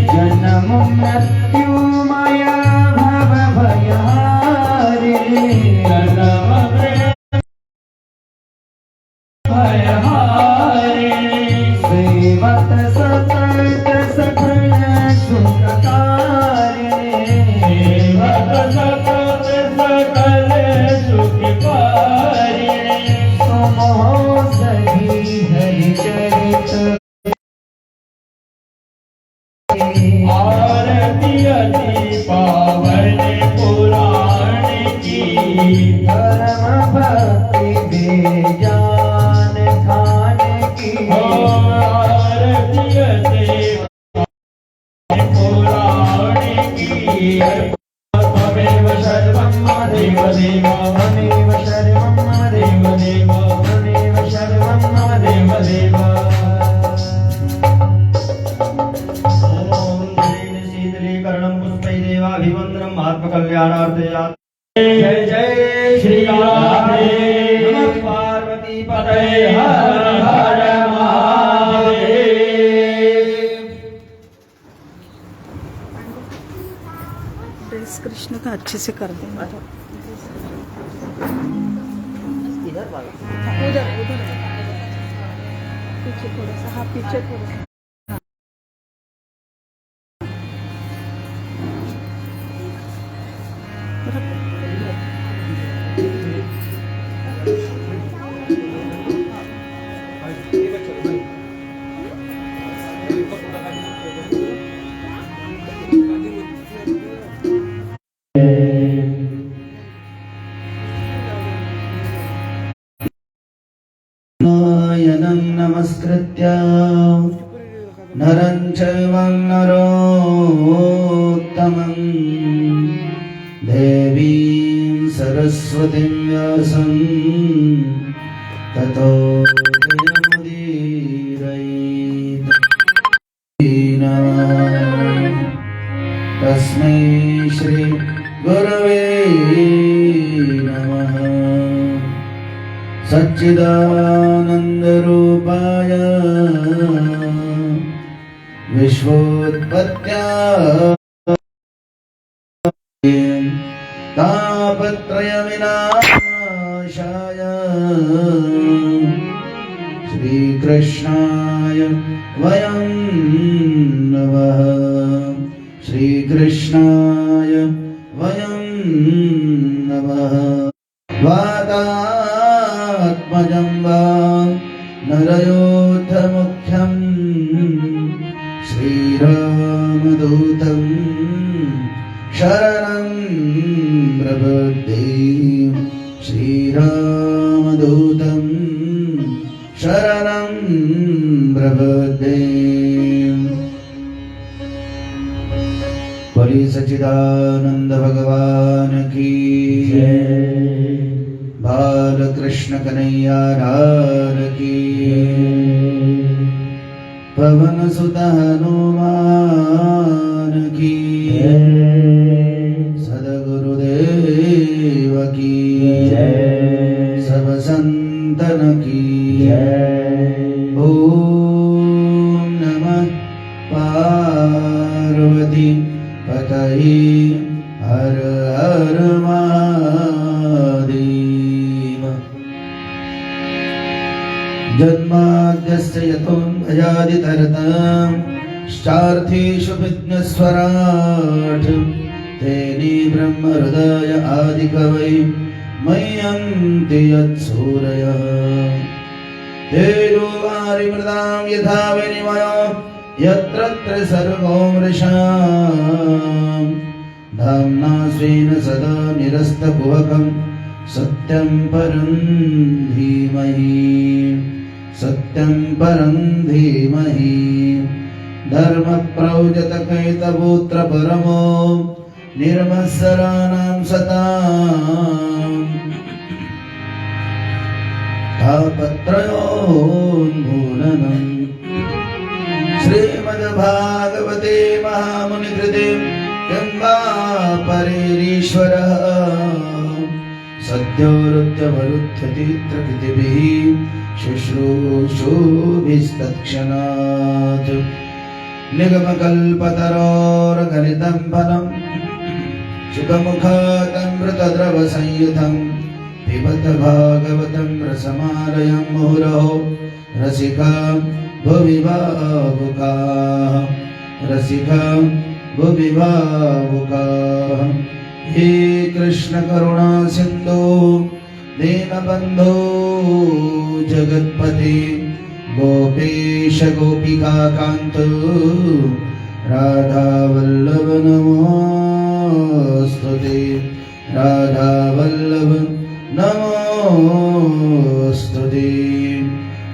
जन्म मृत्युमय भव भयहारिणे जन्म भयहारिणे सेवत सतत सकल सुखकारिणे सेवत सतत सकल सुखकारिणे समो सही हरि चरित आरती अति पावन पुराण की धर्म भक्ति बेजान खान की आरती अति पुराण की त्वमेव सर्वं मम देव देव त्वमेव सर्वं मम देव देव त्वमेव सर्वं मम देव देव देवाभिवंदनम आत्मकल्याणार्थे जय जय श्री राधे नमः पार्वती पतये हर हर महादेव। ड्रेस कृष्ण का अच्छे से कर देंगे। इधर वाला उधर उधर पीछे थोड़ा सा, हाँ पीछे थोड़ा सा। नयनं नमस्कृत्य नरं चैव नरोत्तमं देवीं सरस्वतीं व्यासं ततो जयमुदीरयेत्। नमः तस्मै श्री गुरवे नमः। सच्चिदानन्दरूपाय विश्वोत्पत्त्याय तापत्रयविनाशाय श्रीकृष्णाय वयं नमः। श्रीकृष्णाय वयं नमः। वातात्मजं वा नरयोधमुख्यं श्रीरामदूतं शरणं प्रपद्ये। श्रीरामदूतं शरणं प्रपद्ये। बोलिए सच्चिदानंद भगवान की जय। बालकृष्ण कन्हैया लाल की। पवन सुत हनुमान की सद्गुरुदेव की सब संतन की ओम नमः पार्वती पतये हर हर महादेव। जन्माद्यस्य यतोऽन्वयादितरतां श्चार्थेषु विघ्नस्वराट् तेने ब्रह्महृदय आदिकवये मह्यन्ति यत्सूरयः। तेजो वारिमृदां यथा विनिमयो यत्र सर्वो मृषाम् धाम्ना स्वेन सदा निरस्तकुहकं सत्यं परं धीमहि। सत्यं परं धीमहि। धर्मप्रौजतकैतवोऽत्र परमो निर्मत्सराणां सताम् तापत्रयोन्मूलनम्। श्रीमद्भागवते महामुनिकृते किं वा परेरीश्वरः सद्योरुत्यवरुध्यतीत्रकृतिभिः शुश्रूषुभिस्तत्क्षणात् निगमकल्पतरोर्गलितं फलं शुकमुखादमृतद्रवसंयुतं पिबत भागवतं रसमालयं मुहुरहो रसिका भुवि भावुकाः रसिका भुवि भावुकाः। हे कृष्ण करुणा सिंधु दीनबंधो जगत्पते गोपेश गोपिका कांत राधा वल्लभ नमोस्तुते राधा वल्लभ नमोस्तुते।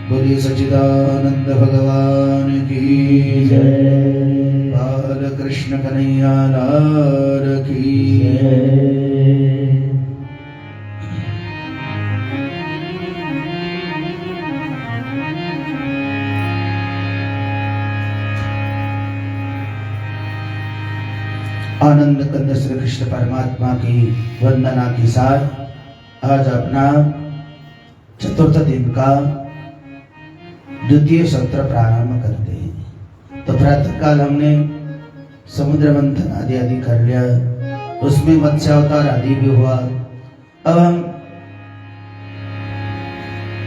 बोलिए सच्चिदानंद भगवान की जय। बाल कृष्ण कन्हैया लाल की जय। आनंद कंद श्री कृष्ण परमात्मा की वंदना के साथ आज अपना चतुर्थ दिन का द्वितीय सत्र प्रारंभ करते हैं। तो प्रातः काल हमने समुद्र मंथन आदि आदि कर लिया, उसमें मत्स्य अवतार आदि भी हुआ। अब हम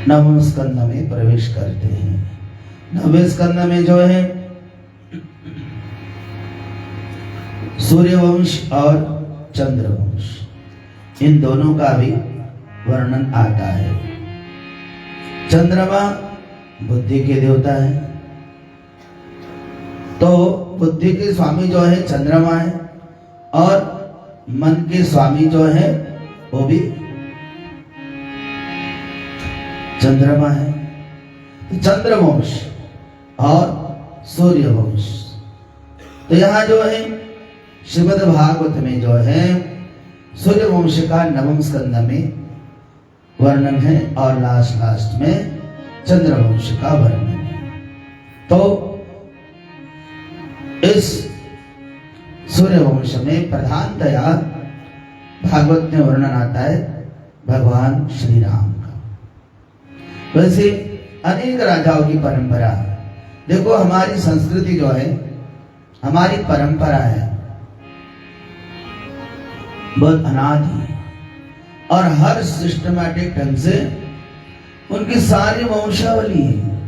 नवम स्कंद में प्रवेश करते हैं। नवम स्कंद में जो है सूर्यवंश और चंद्रवंश, इन दोनों का भी वर्णन आता है। चंद्रमा बुद्धि के देवता है, तो बुद्धि के स्वामी जो है चंद्रमा है, और मन के स्वामी जो है वो भी चंद्रमा है। तो चंद्रवंश और सूर्यवंश, तो यहां जो है श्रीमद् भागवत में जो है सूर्यवंश का नवम स्कंद में वर्णन है और लास्ट में चंद्रवंश का वर्णन है। तो इस सूर्यवंश में प्रधानतया भागवत में वर्णन आता है भगवान श्री राम का। वैसे अनेक राजाओं की परंपरा, देखो हमारी संस्कृति जो है, हमारी परंपरा है, बहुत अनादि है, और हर सिस्टमैटिक ढंग से उनकी सारी वंशावली है।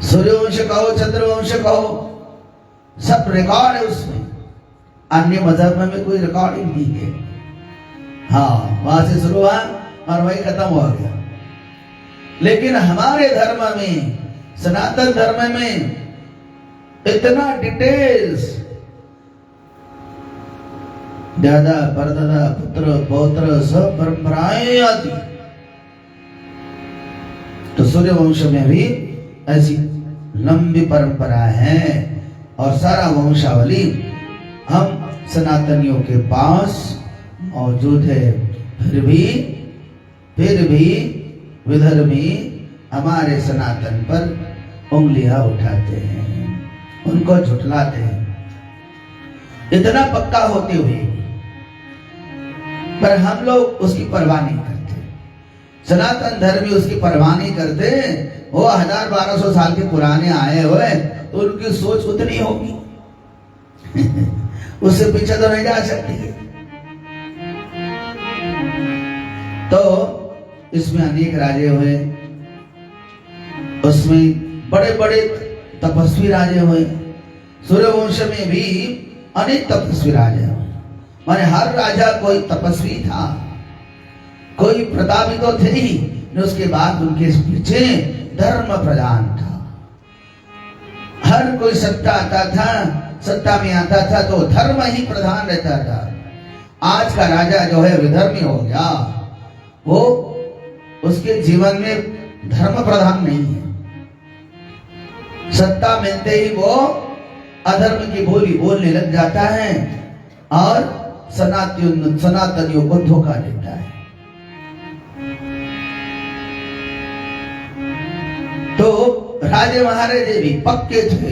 सूर्यवंश कहो, चंद्रवंश कहो, सब रिकॉर्ड है उसमें। अन्य मजहब में कोई रिकॉर्डिंग नहीं है। हाँ, वहां से शुरू हुआ और वही खत्म हो गया। लेकिन हमारे धर्म में, सनातन धर्म में इतना डिटेल्स, दादा परदादा पुत्र पौत्र सब परंपराएं आती। तो सूर्यवंश में भी ऐसी लंबी परंपरा है और सारा वंशावली हम सनातनियों के पास मौजूद है। फिर भी विधर्मी हमारे सनातन पर उंगलियां उठाते हैं, उनको झुठलाते हैं। इतना पक्का होते हुए पर हम लोग उसकी परवाह नहीं करते। सनातन धर्मी उसकी परवाह नहीं करते। वो 1000-1200 साल के पुराने आए हुए, तो उनकी सोच उतनी होगी उससे पीछे तो नहीं जा सकती। तो इसमें अनेक राजे हुए, उसमें बड़े बड़े तपस्वी राजे हुए। सूर्यवंश में भी अनेक तपस्वी राजे हुए, माने हर राजा कोई तपस्वी था, कोई प्रतापी तो थे ही, उसके बाद उनके पीछे धर्म प्रधान था। हर कोई सत्ता आता था, सत्ता में आता था तो धर्म ही प्रधान रहता था। आज का राजा जो है विधर्मी हो गया, वो उसके जीवन में धर्म प्रधान नहीं है। सत्ता मिलते ही वो अधर्म की बोली बोलने लग जाता है और सनातनियों को धोखा देता है। तो राजे महाराजे भी पक्के थे,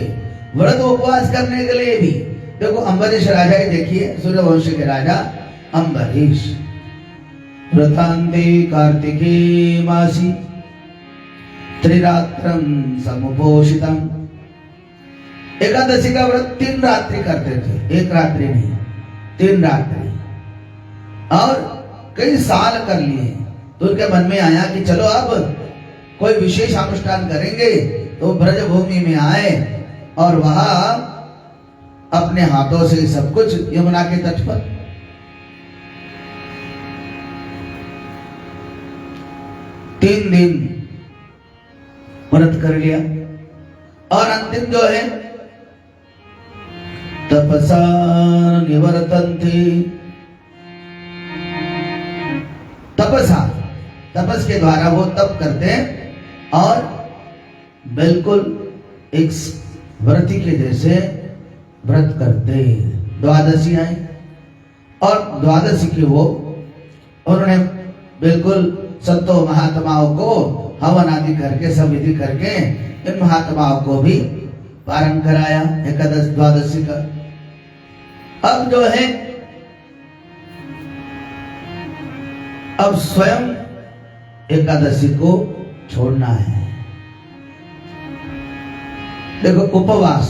व्रत उपवास करने के लिए भी। देखो अम्बरीश राजा ही देखिए, सूर्यवंश के राजा अम्बरीश। व्रतांते कार्तिके मासी त्रिरात्रं समुपोषितम् एकादशी का व्रत 3 रात्रि करते थे, 1 रात्रि नहीं, 3 रात्रि, और कई साल कर लिए। तो उनके मन में आया कि चलो अब कोई विशेष अनुष्ठान करेंगे। तो ब्रज भूमि में आए और वहां अपने हाथों से सब कुछ यमुना के तट पर 3 दिन व्रत कर लिया। और अंतिम जो है तपसा निवर्तन्ते, तपस के द्वारा वो तप करते हैं और बिल्कुल एक व्रती के जैसे व्रत करते। द्वादशी आई और द्वादशी की वो उन्होंने बिल्कुल संतों महात्माओं को हवन आदि करके सब विधि करके इन महात्माओं को भी पारण कराया एकादश द्वादशी का। अब जो है अब स्वयं एकादशी को छोड़ना है। देखो उपवास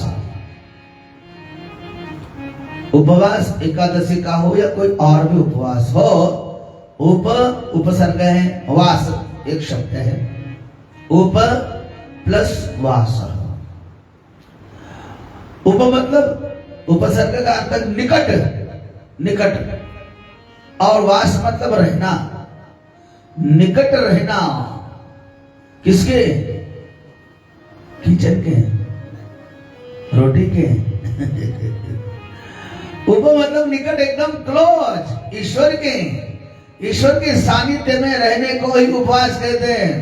एकादशी का हो या कोई और भी उपवास हो, उपसर्ग है, वास एक शब्द है, उप प्लस वास। उप मतलब उपसर्ग का अर्थ निकट, और वास मतलब रहना, निकट रहना। किसके? किचन के, रोटी के। उप मतलब निकट, एकदम क्लोज, ईश्वर के सानिध्य में रहने को ही उपवास कहते हैं।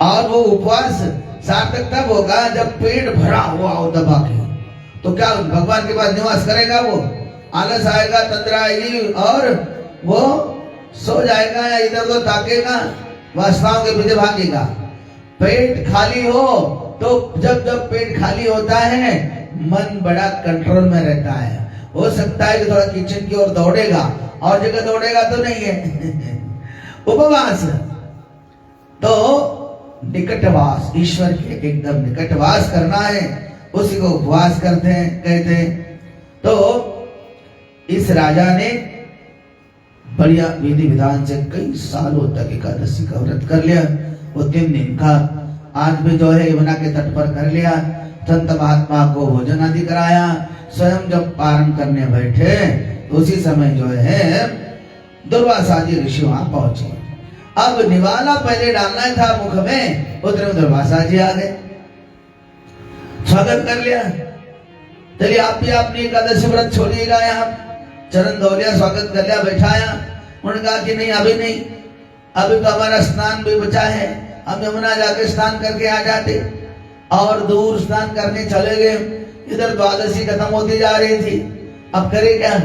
और वो उपवास सार्थक तब होगा जब पेट भरा हुआ हो दबा के। तो क्या भगवान के पास निवास करेगा? वो आलस आएगा, तंद्रा आएगी और वो सो जाएगा या इधर उधर ताकेगा, वासनाओं के पीछे भागेगा। पेट खाली हो तो जब पेट खाली होता है मन बड़ा कंट्रोल में रहता है। हो सकता है कि थोड़ा किचन की ओर दौड़ेगा, और जगह दौड़ेगा तो नहीं है। उपवास तो निकटवास, ईश्वर के एकदम निकटवास करना है, उसी को उपवास कहते हैं। तो इस राजा ने बढ़िया विधि विधान से कई सालों तक एकादशी का व्रत कर लिया। वो 3 दिन का आज भी जो है यमुना के तट पर कर लिया। संत महात्मा को भोजन आदि कराया। स्वयं जब पारण करने बैठे तो उसी समय जो है दुर्वासा जी ऋषि वहां पहुंचे। अब निवाला पहले डालना था मुख में, उतने में दुर्वासा जी आ गए, स्वागत कर लिया। चलिए आप भी अपनी एकादशी व्रत छोड़िएगा। यहाँ चरण धो लिया, स्वागत कर लिया, बैठाया। उन्होंने कहा कि नहीं, अभी नहीं, अभी तो हमारा स्नान भी बचा है, हम यमुना जाके स्नान करके आ जाते। और दूर स्नान करने चले गए। इधर द्वादशी खत्म होती जा रही थी। अब करे क्या?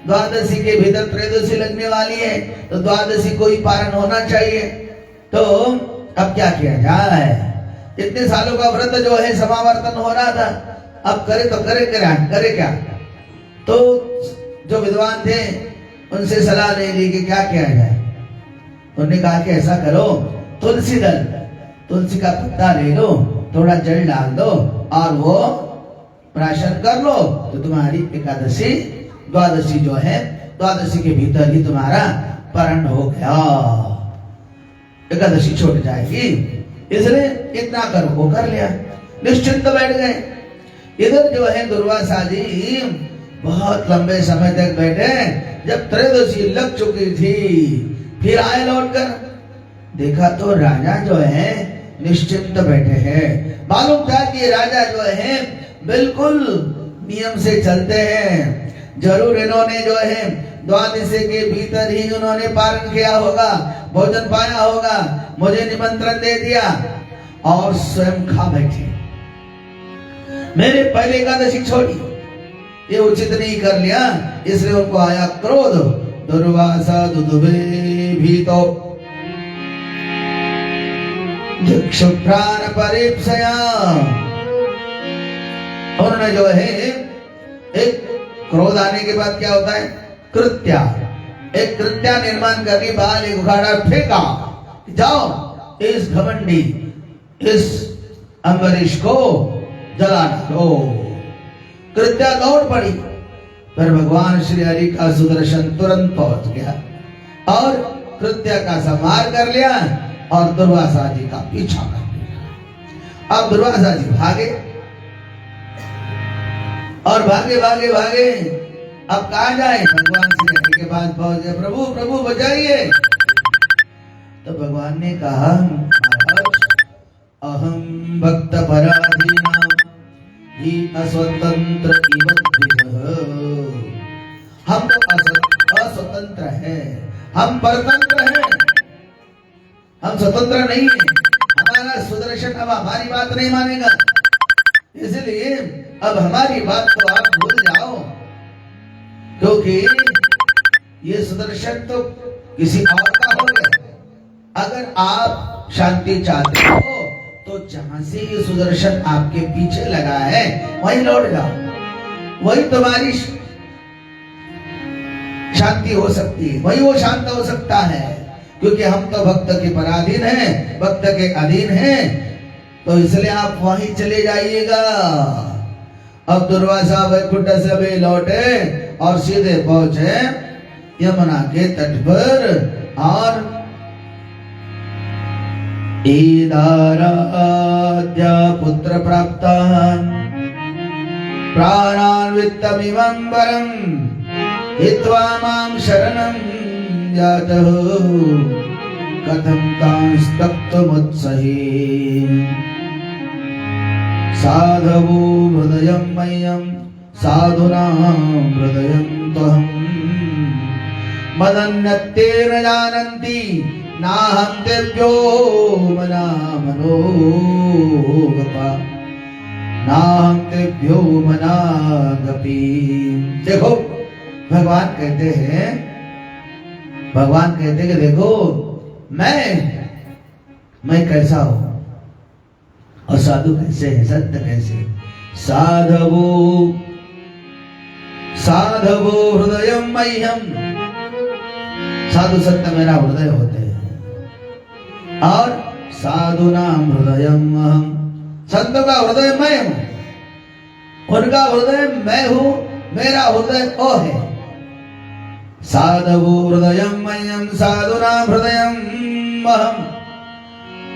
द्वादशी के भीतर त्रयोदशी लगने वाली है, तो द्वादशी को ही पारण होना चाहिए। तो अब क्या किया जाए? इतने सालों का व्रत जो है समावर्तन हो रहा था, अब करे तो करे क्या? तो जो विद्वान थे उनसे सलाह ले ली कि क्या किया जाए। उन्होंने कहा कि ऐसा करो, तुलसी का पत्ता ले लो, थोड़ा जल डाल दो और वो प्राशन कर लो, तो तुम्हारी एकादशी द्वादशी जो है, द्वादशी के भीतर ही तुम्हारा पारण हो गया, एकादशी छूट जाएगी। इसलिए इतना करो। वो कर लिया, निश्चिंत बैठ गए। इधर जो है दुर्वासा जी बहुत लंबे समय तक बैठे। जब त्रयोदशी लग चुकी थी, फिर आए लौटकर, देखा तो राजा जो है निश्चिंत बैठे हैं। मालूम था कि ये राजा जो है बिल्कुल नियम से चलते हैं। जरूर इन्होंने जो है द्वादशी के भीतर ही उन्होंने पारण किया होगा, भोजन पाया होगा, मुझे निमंत्रण दे दिया और स्वयं खा बैठे। मैंने पहले एकादशी छोड़ी, ये उचित नहीं कर लिया, इसलिए उनको आया क्रोध। दुर्वासा दुदुभे भीतो दिक्षुप्राण परीक्षया। उन्होंने जो है एक क्रोध आने के बाद क्या होता है? कृत्या, एक कृत्या निर्माण करके बाल एक उखाड़ा फेंका। जाओ इस घमंडी, इस अम्बरीश को जला डालो। कृत्या दौड़ पड़ी, पर भगवान श्री हरि का सुदर्शन तुरंत पहुंच गया और कृत्या का संहार कर लिया और दुर्वासा जी का पीछा कर लिया। अब दुर्वासा जी भागे और भागे भागे भागे, अब कहां जाए? भगवान श्री हरि के पास पहुंच गए। प्रभु प्रभु बचाइए। तो भगवान ने कहा, महाराज अहम भक्त पराधीना ही अस्वतंत्र इव द्विजः। हम तो अस्वतंत्र है, हम परतंत्र हैं, हम स्वतंत्र नहीं है। हमारा सुदर्शन अब हमारी बात नहीं मानेगा, इसलिए अब हमारी बात तो आप भूल जाओ, क्योंकि ये सुदर्शन तो किसी और का हो गया। अगर आप शांति चाहते हो तो जहां से ये सुदर्शन आपके पीछे लगा है वहीं लौट जाओ, वही तुम्हारी शांति हो सकती है, वही वो शांत हो सकता है। क्योंकि हम तो भक्त के पराधीन हैं, भक्त के अधीन हैं, तो इसलिए आप वहीं चले जाइएगा। अब दुर्वासा वैकुंठ से भी लौटे और सीधे पहुंचे यमुना के तट पर और ईदाराद्य पुत्र प्राप्तान् प्राणान् वित्तमिमं वरं हित्वा मां शरणं यातः कथं तांस्तप्तुमुत्सहे साधवो हृदयं मह्यं साधुनां हृदयं त्वहं मदन्यत्ते न जानन्ति नाहं तेभ्यो मना मनोगपा नाहं तेभ्यो मनागपि। देखो भगवान कहते हैं कि देखो मैं कैसा हूं और साधु कैसे है, संत कैसे। साधवो हृदयं मह्यं, साधु संत मेरा हृदय होते हैं और साधुनां हृदयं अहं, संतों का हृदय मैं हूं, उनका हृदय मैं हूं, मेरा हृदय वो है। साधवो हृदयं मह्यं साधुनां हृदयं अहं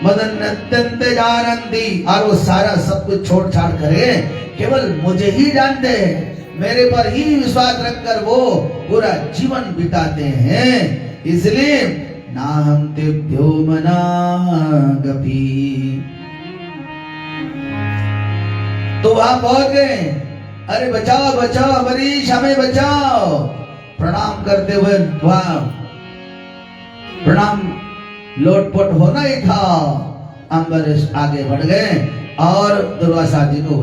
मदन्यत्यन्ते जानन्ति, और वो सारा सब कुछ छोड़ छाड़ करे केवल मुझे ही जानते हैं, मेरे पर ही विश्वास रखकर वो पूरा जीवन बिताते हैं। इसलिए नाहं तेभ्यो मनागपि। तो वहां पहुंच गए, अरे बचाओ बचाओ अम्बरीश, हमें बचाओ। प्रणाम करते हुए वहां प्रणाम लोटपोट होना ही था। अम्बरीश आगे बढ़ गए और दुर्वासा जी को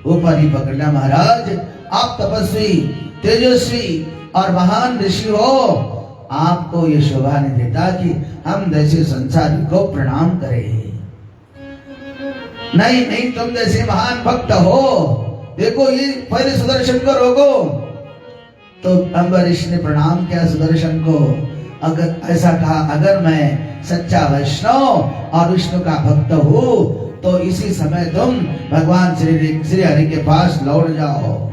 ऊपर ही पकड़ लिया। महाराज आप तपस्वी, तेजस्वी और महान ऋषि हो, आपको ये शोभा नहीं देता कि हम जैसे संसारी को प्रणाम करें। नहीं नहीं, तुम जैसे महान भक्त हो, देखो ये पहले सुदर्शन को रोको। तो अम्बरीश ने प्रणाम किया सुदर्शन को। अगर ऐसा कहा, अगर मैं सच्चा वैष्णव और विष्णु का भक्त हूँ तो इसी समय तुम भगवान श्री हरि के पास लौट जाओ।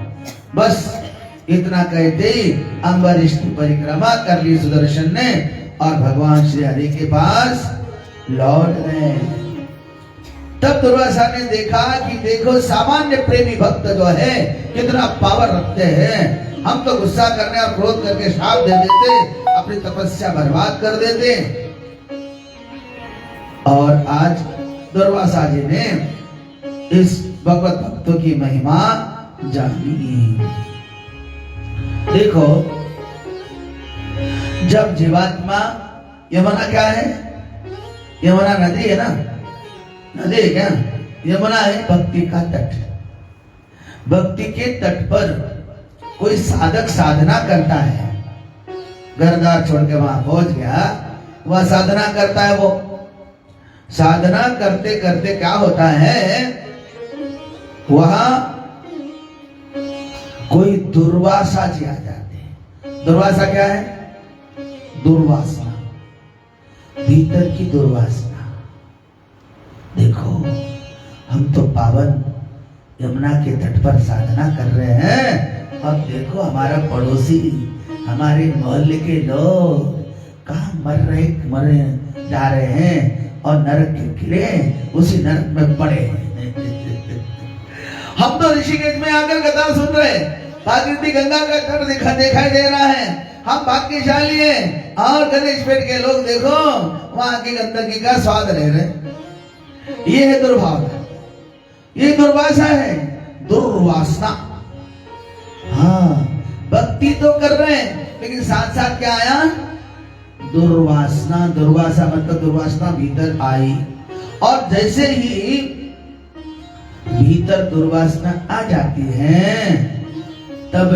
बस इतना कहते ही अम्बरीश की परिक्रमा कर ली सुदर्शन ने और भगवान श्री हरि के पास लौट गए। तब दुर्वासा ने देखा कि देखो सामान्य प्रेमी भक्त जो है कितना पावर रखते हैं। हम तो गुस्सा करने और क्रोध करके श्राप दे देते, अपनी तपस्या बर्बाद कर देते। और आज दुर्वासा जी ने इस भगवत भक्तों की महिमा जानी। देखो जब जीवात्मा, यमुना क्या है? यमुना नदी है ना, नदी है क्या? यमुना है भक्ति का तट। भक्ति के तट पर कोई साधक साधना करता है, घर-द्वार छोड़ के वहां पहुंच गया, वह साधना करता है। वो साधना करते करते क्या होता है, वहां कोई दुर्वासा जी आ जाते हैं। दुर्वासा क्या है? दुर्वासना, भीतर की दुर्वासना। देखो हम तो पावन यमुना के तट पर साधना कर रहे हैं और देखो हमारा पड़ोसी, हमारे मोहल्ले के लोग कहाँ मरे जा रहे हैं और नरक के किले उसी नरक में पड़े हैं। हम तो ऋषिकेश में आकर कथा सुन रहे हैं, प्राकृतिक गंगा का तट दिखाई दे रहा है, हम भाग्यशाली हैं। और गणेश पेट के लोग देखो वहां की गंदगी का स्वाद ले रहे। ये है दुर्भावना, ये दुर्वासा है, दुर्वासना। हाँ, भक्ति तो कर रहे हैं लेकिन साथ साथ क्या आया? दुर्वासना। दुर्वासा मतलब दुर्वासना भीतर आई, और जैसे ही भीतर दुर्वासना आ जाती है तब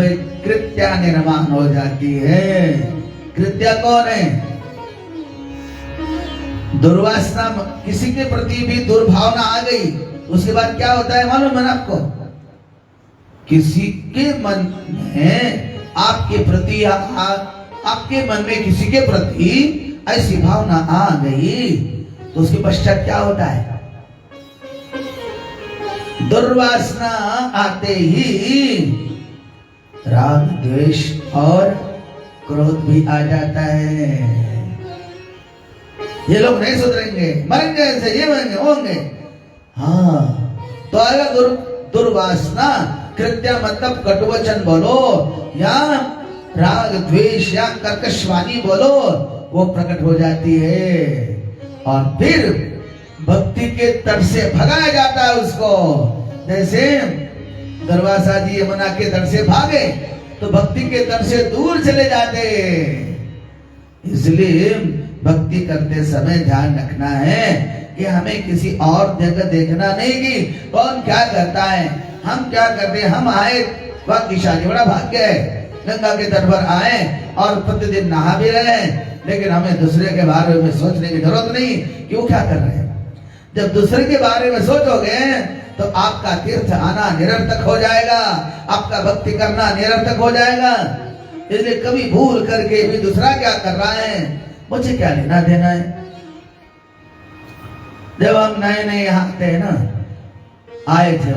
कृत्या निर्माण हो जाती है। कृत्या कौन है? दुर्वासना, किसी के प्रति भी दुर्भावना आ गई, उसके बाद क्या होता है मालूम है आपको? किसी के मन में आपके प्रति आपके मन में किसी के प्रति ऐसी भावना आ गई तो उसके पश्चात क्या होता है? दुर्वासना आते ही राग, द्वेष और क्रोध भी आ जाता है। ये लोग नहीं सुधरेंगे, मरेंगे ऐसे, ये मरेंगे, होंगे। हाँ, तो आएगा दुर्वासना। कृत्या मतलब कटुवचन बोलो या राग द्वेष या कर्कशवाणी बोलो, वो प्रकट हो जाती है और फिर भक्ति के तट से भगाया जाता है उसको। जैसे दुर्वासा जी यमुना के तट से भागे तो भक्ति के तट से दूर चले जाते। इसलिए भक्ति करते समय ध्यान रखना है कि हमें किसी और जगह देखना नहीं कि कौन क्या करता है, हम क्या करते हैं। हम आए, भाग्यशाली, बड़ा भाग्य है, गंगा के तट पर आए और प्रतिदिन नहा भी रहे हैं, लेकिन हमें दूसरे के बारे में सोचने की जरूरत नहीं कि वो क्या कर रहे हैं। जब दूसरे के बारे में सोचोगे तो आपका तीर्थ आना निरर्थक हो जाएगा, आपका भक्ति करना निरर्थक हो जाएगा। इसलिए कभी भूल करके भी दूसरा क्या कर रहा है मुझे क्या लेना देना है। जब हम नए नए यहाँ थे ना, आए थे,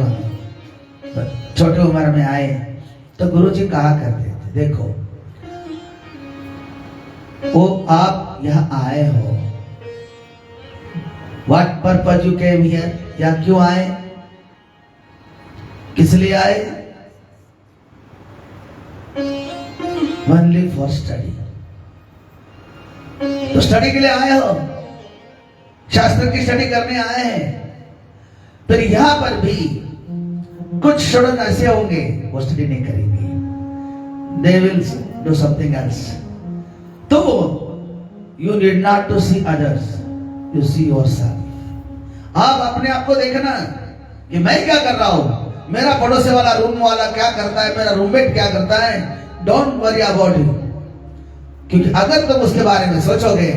छोटे उम्र में आए तो गुरुजी कहा करते थे, देखो वो आप यहाँ आए हो, what purpose you came here, या क्यों आए, किस लिए आए? Only for study. तो स्टडी के लिए आए हो, शास्त्र की स्टडी करने आए हैं। फिर यहां पर भी कुछ स्टूडेंट ऐसे होंगे वो स्टडी नहीं करेंगे, they will do something else. तो you need not to see others, you see yourself. आप अपने आप को देखना कि मैं क्या कर रहा हूं, मेरा पड़ोसी वाला रूम वाला क्या करता है, मेरा रूममेट क्या करता है। डोंट वरी अबाउट इट, क्योंकि अगर तुम उसके बारे में सोचोगे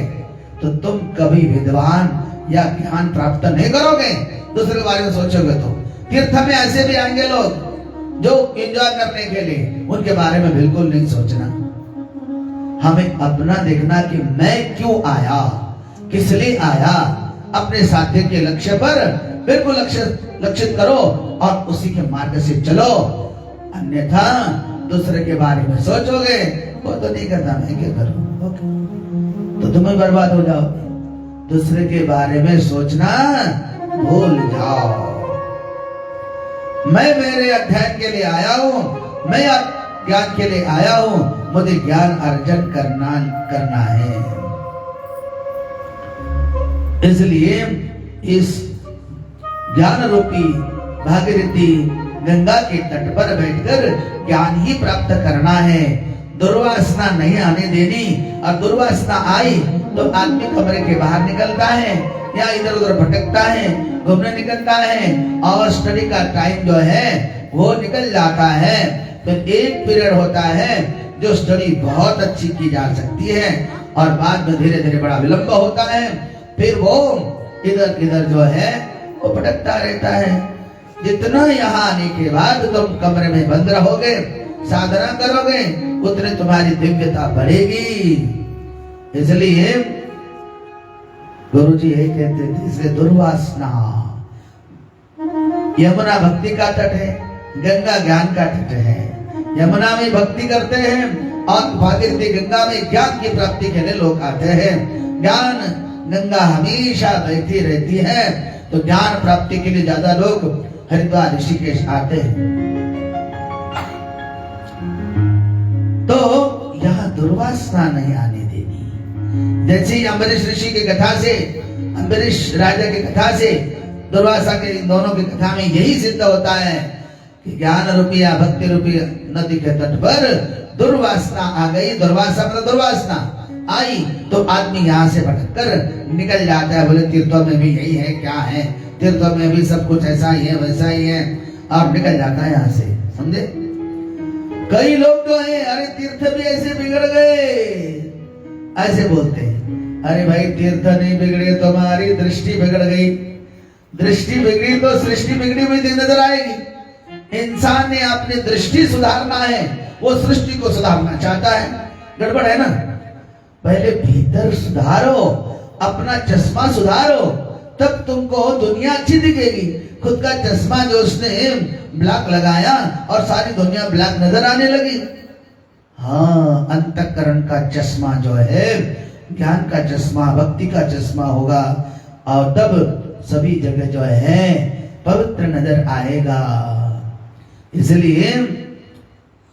तो तुम कभी विद्वान या ज्ञान प्राप्त नहीं करोगे। दूसरे के बारे में सोचोगे तो तीर्थ में ऐसे भी आएंगे लोग जो एंजॉय करने के लिए, उनके बारे में बिल्कुल नहीं सोचना। हमें अपना देखना कि मैं क्यों आया, किस लिए आया, अपने साध्य के लक्ष्य पर बिल्कुल लक्षित करो और उसी के मार्ग से चलो। अन्यथा दूसरे के बारे में सोचोगे, वो तो नहीं करता, मैं क्या करूं, तो तुम्हें बर्बाद हो जाओ। दूसरे के बारे में सोचना भूल जाओ। मैं मेरे अध्ययन के लिए आया हूं, मैं ज्ञान के लिए आया हूं, मुझे ज्ञान अर्जन करना है। इसलिए इस ज्ञान रूपी भागीरथी गंगा के तट पर बैठकर ज्ञान ही प्राप्त करना है, दुर्वासना नहीं आने देनी। और दुर्वासना आई तो आदमी कमरे के बाहर निकलता है या इधर उधर भटकता है, घूमने निकलता है और स्टडी का टाइम जो है वो निकल जाता है। फिर एक पीरियड होता है जो स्टडी बहुत अच्छी की जा सकती है और बाद में धीरे धीरे बड़ा विलंब होता है। फिर वो इधर इधर जो है वो भटकता रहता है। जितना यहाँ आने के बाद तुम कमरे में बंद रहोगे, साधना करोगे, उतने तुम्हारी दिव्यता बढ़ेगी। इसलिए गुरुजी ये कहते थे, इसलिए दुर्वासना यमुना भक्ति का तट है, गंगा ज्ञान का तट है। यमुना में भक्ति करते हैं और भागीरथी गंगा में ज्ञान की प्राप्ति के लिए लोग आते हैं। ज्ञान गंगा हमेशा बहती रहती है, तो ज्ञान प्राप्ति के लिए ज्यादा लोग हरिद्वार ऋषिकेश आते हैं। तो यहाँ दुर्वासना नहीं आने देनी। जैसे अम्बरीश ऋषि की कथा से, अम्बरीश राजा की कथा से, दुर्वासा के इन दोनों की कथा में यही सिद्ध होता है कि ज्ञान रूपी या भक्ति रूपी नदी के तट पर दुर्वासना आ गई। दुर्वासा मतलब दुर्वासना आई तो आदमी यहाँ से भटक कर निकल जाता है। बोले तीर्थों में भी यही है, क्या है, तीर्थों में भी सब कुछ ऐसा ही है, वैसा ही है, और निकल जाता है यहाँ से। समझे? कई लोग जो है, अरे तीर्थ भी ऐसे बिगड़ गए, ऐसे बोलते हैं। अरे भाई तीर्थ नहीं बिगड़े, तुम्हारी दृष्टि बिगड़ गई। दृष्टि बिगड़ी तो सृष्टि बिगड़ी हुई नजर आएगी। इंसान ने अपनी दृष्टि सुधारना है, वो सृष्टि को सुधारना चाहता है। गड़बड़ है ना? पहले भीतर सुधारो, अपना चश्मा सुधारो, तब तुमको दुनिया अच्छी दिखेगी। खुद का चश्मा जो उसने ब्लैक लगाया और सारी दुनिया ब्लैक नजर आने लगी। हाँ, अंतःकरण का चश्मा जो है, ज्ञान का चश्मा, भक्ति का चश्मा होगा, और तब सभी जगह जो है पवित्र नजर आएगा। इसलिए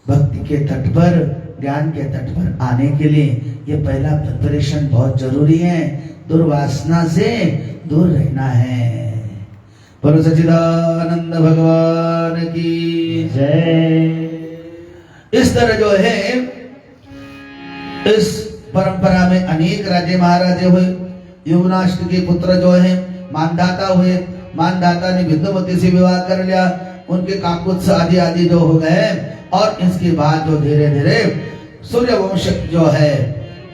भक्ति के तट पर, ज्ञान के तट पर आने के लिए ये पहला प्रिपरेशन बहुत जरूरी है। दुर्वासना से दूर रहना है। बोलो सच्चिदानंद भगवान की जय। इस तरह जो है, इस परंपरा में अनेक राजे महाराजे हुए। युवनाष्ट के पुत्र जो है मानधाता हुए। मानधाता ने विद्युमती से विवाह कर लिया, उनके काकुत्स आदि आदि जो हो गए। और इसके बाद जो धीरे धीरे सूर्यवंश जो है,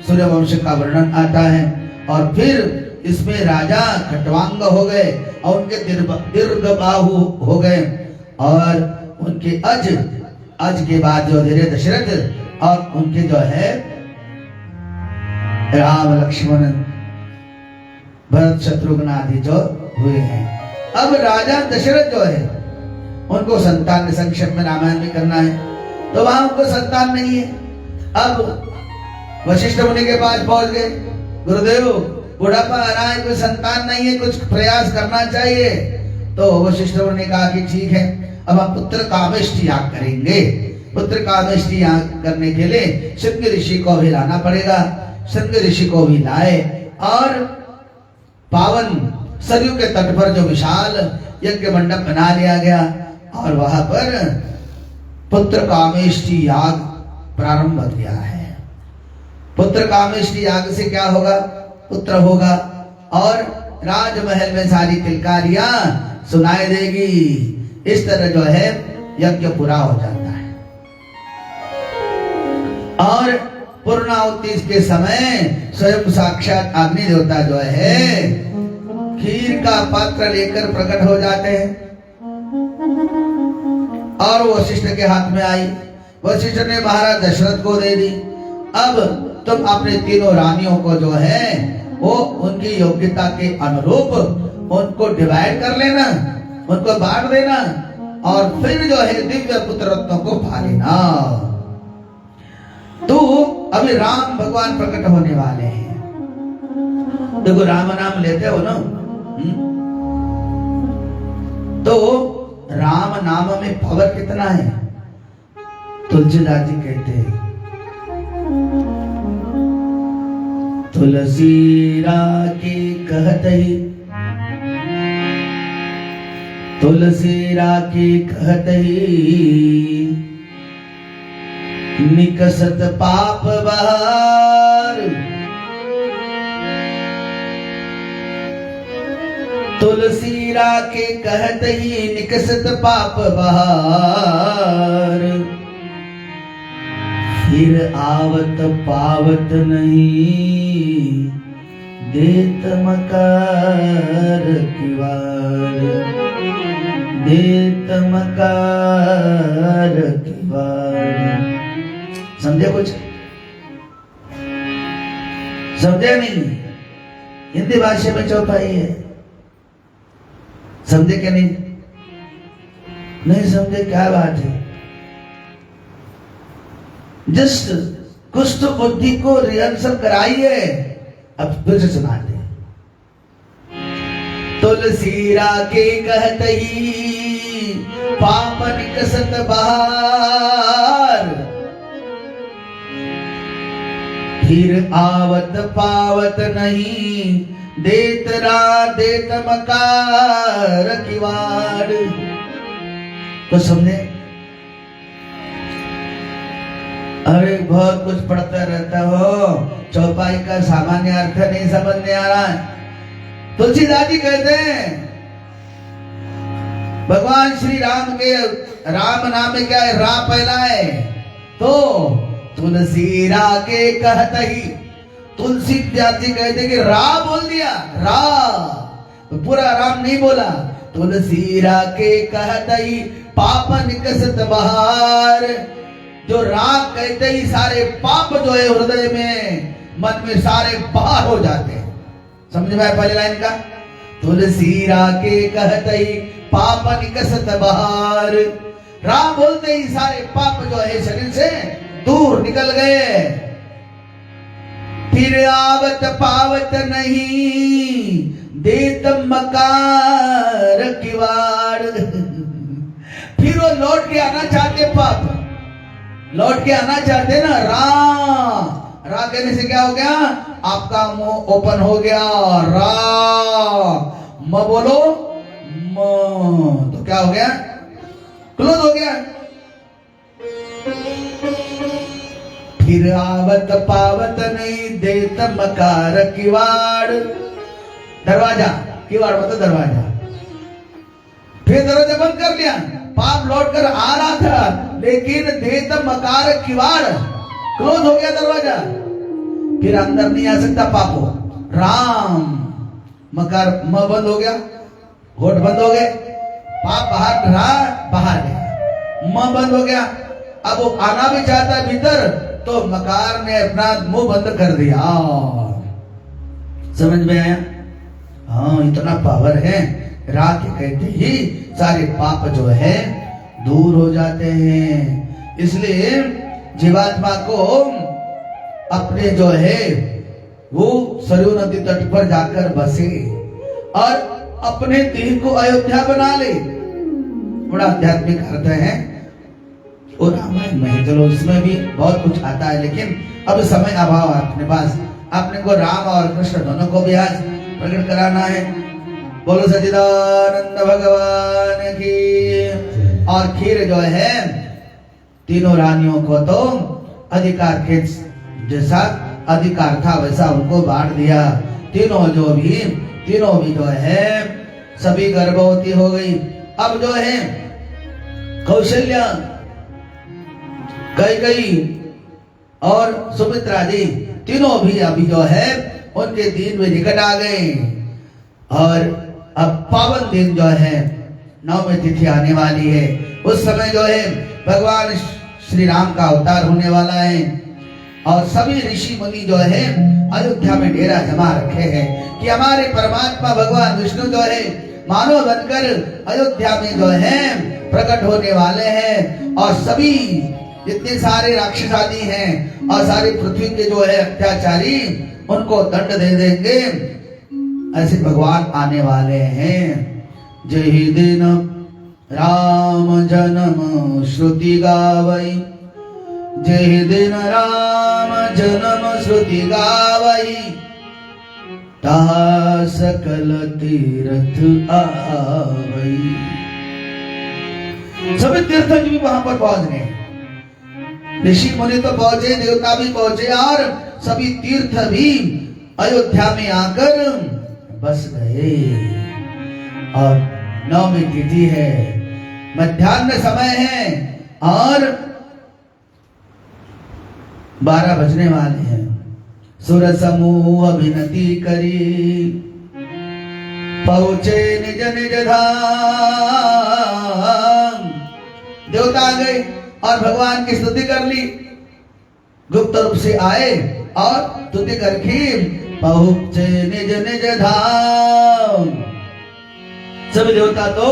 सूर्यवंश का वर्णन आता है। और फिर इसमें राजा खट्वांग हो गए और उनके दीर्घबाहु हो गए। और उनके अज के बाद जो धीरे दशरथ और उनके जो है राम लक्ष्मण भरत शत्रुघ्न आदि जो हुए हैं। अब राजा दशरथ जो है, उनको संतान के संक्षेप में रामायण में करना है, तो वहां उनको संतान नहीं है। अब वशिष्ठ मुनि के पास पहुंच गए, गुरुदेव बुढ़ापा आ रहा है, कोई संतान नहीं है, कुछ प्रयास करना चाहिए। तो वशिष्ठ मुनि ने कहा कि ठीक है, अब हम पुत्र कामेष्टि याग करेंगे। पुत्र कामेष्टि याग करने के लिए शृंग ऋषि को भी लाना पड़ेगा। शृंग ऋषि को भी लाए और पावन सरयू के तट पर जो विशाल यज्ञ मंडप बना लिया गया और वहां पर पुत्र कामेष्टि याग प्रारंभ किया है। पुत्र कामेष्टि याग से क्या होगा? पुत्र होगा और राजमहल में सारी तिलकारियां सुनाई देगी। इस तरह जो है यज्ञ पूरा हो जाता है। और पूर्णाहुति के समय स्वयं साक्षात अग्नि देवता जो है खीर का पात्र लेकर प्रकट हो जाते हैं और वशिष्ठ के हाथ में आई। वशिष्ठ ने महाराज दशरथ को दे दी। अब तुम अपने तीनों रानियों को जो है वो उनकी योग्यता के अनुरूप उनको डिवाइड कर लेना, उनको बांट देना और फिर जो है दिव्य पुत्र रत्नों को पा लेना। तो अभी राम भगवान प्रकट होने वाले हैं। देखो राम नाम लेते हो ना, तो राम नाम में पावर कितना है? तुलसीदास जी कहते हैं, तुलसी राके कहतहि, तुलसी राके कहतहि, निकसत पाप बहार। तुलसी राके कहतहि, निकसत पाप बहार। फिर आवत पावत नहीं, देत मकार की वार, देत मकार की वार। समझे कुछ? समझे नहीं? हिंदी भाषा में चौपाई है, समझे क्या नहीं? नहीं समझे क्या बात है? जस्ट कुछ तो बुद्धि को रिहर्सल कराइए, अब फिर से सुनाते हैं। तुलसीरा के कहतई पाप निकसत बहार, फिर आवत पावत नहीं, देत मकार किवाड़। तो समझे? अरे बहुत कुछ पढ़ता रहता हो, चौपाई का सामान्य अर्थ नहीं समझ में आ रहा है। तुलसीदास जी कहते हैं भगवान श्री राम के राम नाम में क्या है? रा पहला है। तो तुलसी रा के कहते ही तुलसी जी कहते कि रा बोल दिया, रा तो पूरा राम नहीं बोला। तुलसी रा के कहते ही पाप निकसत बहार, जो राग कहते ही सारे पाप जो है हृदय में मन में सारे बाहर हो जाते हैं। समझ में आया पहले लाइन का? तुलसी रा के कहते ही पाप निकसत बहार, राम बोलते ही सारे पाप जो है शरीर से दूर निकल गए। फिर आवत पावत नहीं, देत मकार किवाड़। फिर वो लौट के आना चाहते, पाप लौट के आना चाहते ना। रा कहने से क्या हो गया? आपका मुंह ओपन हो गया। रा म बोलो, म तो क्या हो गया? क्लोज हो गया। फिर आवत पावत नहीं, देत मकार किवाड़। दरवाजा, किवाड़ मतलब दरवाजा। फिर दरवाजा बंद कर लिया, पाप लौट कर आ रहा था, लेकिन देत मकार किवाड़, क्लोज हो गया दरवाजा। फिर अंदर नहीं आ सकता पापो। राम मकार म बंद हो गया, होठ बंद हो गए, पाप बाहर रहा, बाहर गया। म बंद हो गया, अब वो आना भी चाहता है भीतर, तो मकार ने अपना मुंह बंद कर दिया। समझ में आया? हाँ, इतना पावर है। रा के कहते ही सारे पाप जो है दूर हो जाते हैं। इसलिए जीवात्मा को अपने जो है वो सरयू नदी तट पर जाकर बसे और अपने देह को अयोध्या बना ले। बड़ा आध्यात्मिक अर्थ है। और रामायण में चलो इसमें भी बहुत कुछ आता है, लेकिन अब समय अभाव है अपने पास। अपने को राम और कृष्ण दोनों को भी आज प्रकट कराना है। बोलो सच्चिदानंद भगवान की। और खीर जो है तीनों रानियों को तो अधिकार के जैसा अधिकार था वैसा उनको बांट दिया। तीनों भी जो है सभी गर्भवती हो गई। अब जो है कौशल्या, कैकेयी और सुमित्रा जी तीनों भी अभी जो है उनके दिन में निकट आ गए। और अब पावन दिन जो है नवमी तिथि आने वाली है। उस समय जो है भगवान श्री राम का अवतार होने वाला है और सभी ऋषि मुनि जो है अयोध्या में डेरा जमा रखे हैं कि हमारे परमात्मा भगवान विष्णु जो है मानव बनकर अयोध्या में जो है प्रकट होने वाले हैं। और सभी जितने सारे राक्षस आदि हैं और सारी पृथ्वी के जो है अत्याचारी उनको दंड दे देंगे। ऐसे भगवान आने वाले हैं। जय दिन राम जन्म श्रुति गावई, जय दिन राम जन्म श्रुति गावई, ता सकल तीर्थ आवई। सभी तीर्थंकर भी वहां पर पहुंच गए। ऋषि मुनि तो पहुंचे, देवता भी पहुंचे और सभी तीर्थ भी अयोध्या में आकर बस गए। और नवमी तिथि है, मध्याह्न समय है और 12 बजने वाले हैं। सुर समूह विनती करी, पहुंचे निज निज धाम। देवता आ गए और भगवान की स्तुति कर ली। गुप्त रूप से आए और स्तुति करके पहुंचे निज निज धाम। सभी देवता तो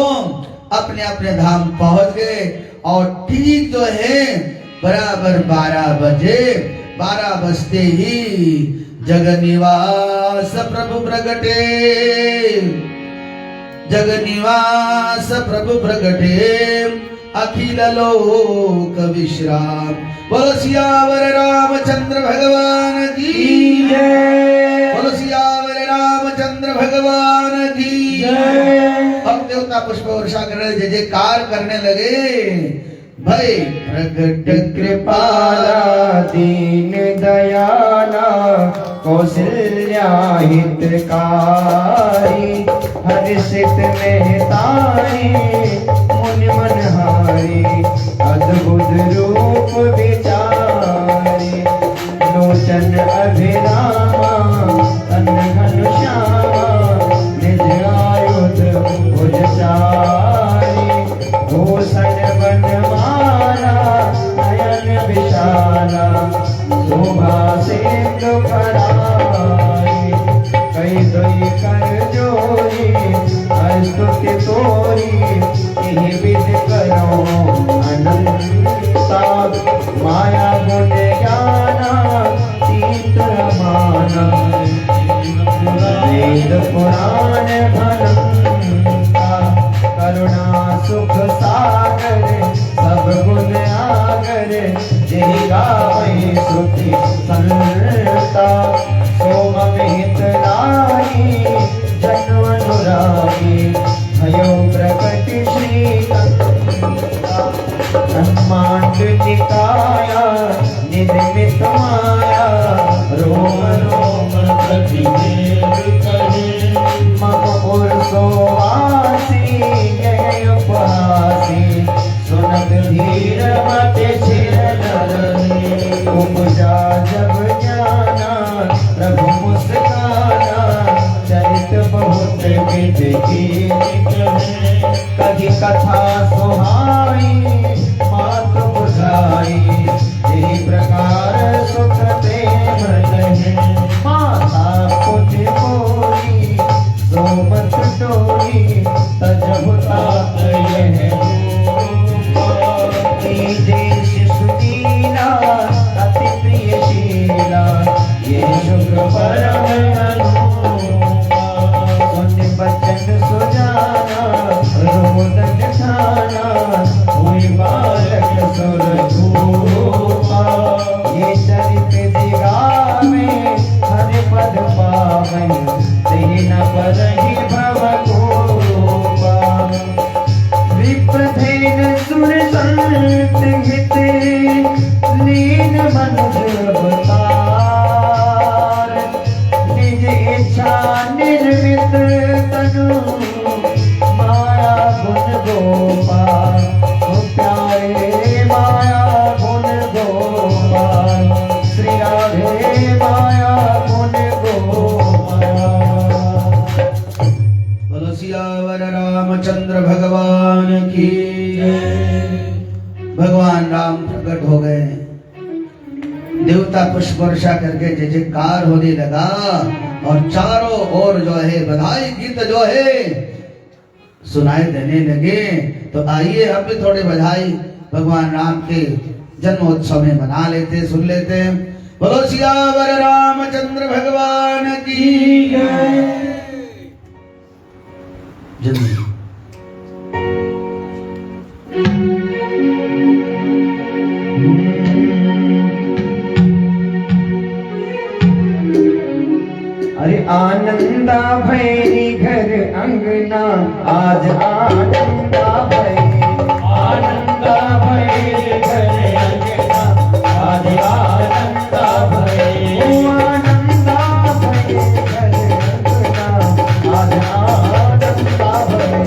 अपने अपने धाम पहुंच गए। और ठीक जो है बराबर 12 बजे, 12 बजते ही जगन्निवास प्रभु प्रगटे, जगन्निवास प्रभु प्रगटे, अखिल लोक विश्राम। बोलो सियावर रामचंद्र भगवान की जय, बोलो सियावर रामचंद्र भगवान की जय। अब देवता पुष्प वर्षा करने जय जयकार करने लगे। भय प्रगट कृपाला दीन दयाला कौशल्या हितकारी, हर्षित मेहतारी मुनि मनहारी, अद्भुत रूप विचारी, लोचन अभिरामा तन घनश्यामा, निज आयुध भुजचारी, भूषण बनमाला नयन विशाला, शोभा सिंधु फरारी, कई दुई कर जोरी स्तुति तोरी, यही विध करो अनंता, माया गुण ज्ञाना तीत माना, वेद पुराण भनंता, करुणा सुख सागर सब गुण आगर, जय गावै श्रुति संता, सोम हित नारी जन्म अनुरागी, भयो प्रकट श्रीकांता, ब्रह्मांड निकाया निर्मित माया, रोम रोम प्रतिदेव करे, मम उर्सोवासी यह उपहासी, सुनत धीर मत छिर नरनी, उपजा जब जाना प्रभु मुस्काना, चरित बहुत विध की कभी कथा सुहाई मात बुझाई, यही प्रकार सुख प्रेम रहे, माता कुछ बोली सो मत डोली, तजहुता यह शिशुदीना अति प्रिय शीला, ये शुक्र परम अनुपमा, सुन बचन सुजाना रोदन ठाना, हुई बालक सुरधूपा, ये चरित दिगावे हरि पद पावन, तेहि न परहि भवकोपा, विप्रधेन सुर संत हित, लीन मनुज अवतार, निज इच्छा निर्मित तनु, माया गुण गोपाल, प्यारे माया गुण गोपाल, श्री राधे माया गुण गोपाल। बोलो सियावर रामचंद्र भगवान की जय। भगवान राम प्रकट हो गए, देवता पुष्प वर्षा करके जय जयकार होने लगा, और चारों ओर जो है बधाई गीत जो है सुनाई देने लगे। तो आइए हम भी थोड़े बधाई भगवान राम के जन्मोत्सव में मना लेते, सुन लेते। बोलो सियावर रामचंद्र भगवान की जय। जल्दी अरे आनंदा भैरी घर अंगना, आज आनंदा भैरी, आनंदा भैरी घर अंगना, आज आनंदा भैरी, आनंदा भैरी घर अंगना, आज आनंदा भैरी,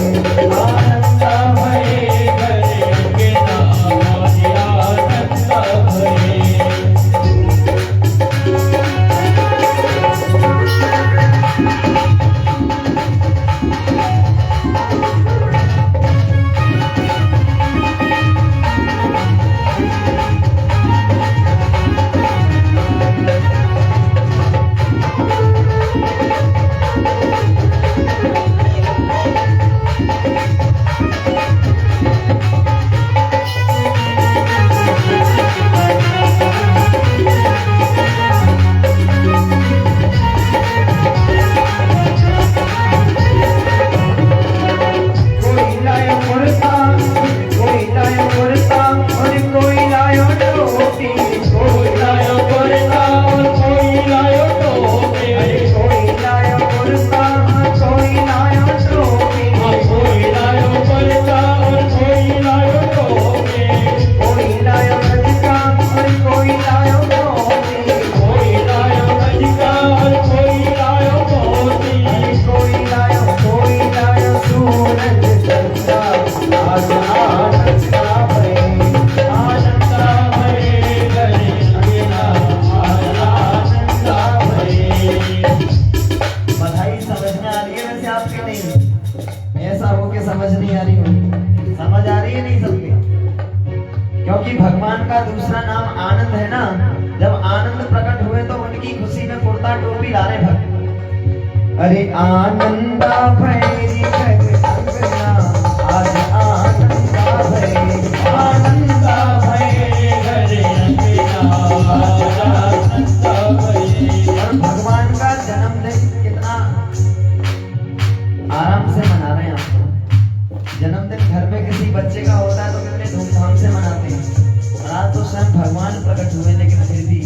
क्योंकि भगवान का दूसरा नाम आनंद है ना। जब आनंद प्रकट हुए तो उनकी खुशी में कुर्ता टोपी ला रहे भक्त। अरे आनंदा भैरी जग अंगना, आज आनंदा भैरी, आनंदा भैरी घर अंगना, आज आनंदा भैरी। और भगवान का जन्मदिन कितना आराम से मना रहे हैं आप। जन्मदिन घर में किसी बच्चे का होता है तो कितने धूमधाम से मनाते हैं। और आज तो स्वयं भगवान प्रकट हुए, लेकिन फिर भी